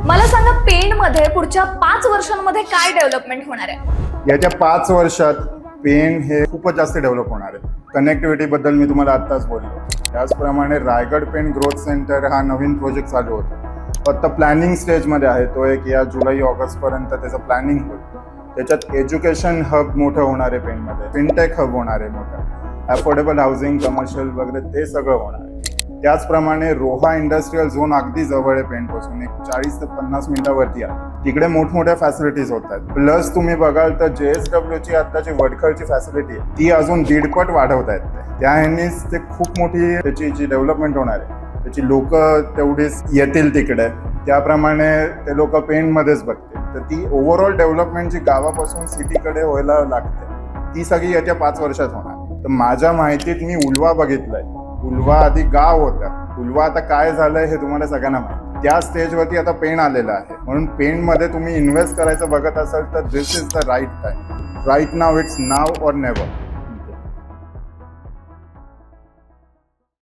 मला सांगा पेणमध्ये पुढच्या 5 वर्षांमध्ये काय डेव्हलपमेंट होणार आहे? येत्या 5 वर्षात पेण हे खूपच जास्त डेव्हलप होणार आहे. कनेक्टिव्हिटी बद्दल मी तुम्हाला आत्ताच बोललो. त्याचप्रमाणे रायगड पेण ग्रोथ सेंटर हा नवीन प्रोजेक्ट चालू होतो. फक्त प्लॅनिंग स्टेजमध्ये आहे. तो एक या जुलै ऑगस्ट पर्यंत त्याचं प्लॅनिंग होईल. त्याच्यात एज्युकेशन हब मोठं होणार आहे पेणमध्ये, फिनटेक हब होणार आहे मोठं, अफोर्डेबल हाऊसिंग, कमर्शियल वगैरे ते सगळं होणार आहे. त्याचप्रमाणे रोहा इंडस्ट्रियल झोन अगदी जवळ आहे पेणपासून, एक 40 ते 50 मिनिटावरती आहे. तिकडे मोठमोठ्या फॅसिलिटीज होत आहेत. प्लस तुम्ही बघाल तर JSWची आत्ताची वडखळची फॅसिलिटी आहे ती अजून 1.5 वाढवत आहेत. त्या ह्यांनीच ते खूप मोठी त्याची जी डेव्हलपमेंट होणार आहे त्याची लोक तेवढीच येतील तिकडे. त्याप्रमाणे ते लोक पेणमध्येच बघतील. तर ती ओव्हरऑल डेव्हलपमेंट जी गावापासून सिटीकडे व्हायला लागते ती सगळी येत्या 5 वर्षात होणार. तर माझ्या माहितीत मी उल्वा बघितलंय. उल्वा आधी गाव होतं. उल्वा आता काय झालंय हे तुम्हाला सगळ्यांना माहिती. त्या स्टेजवरती आता पेण आलेलं आहे. म्हणून पेणमध्ये तुम्ही इन्व्हेस्ट करायचं बघत असाल तर this is the right time. Right now, it's now or never.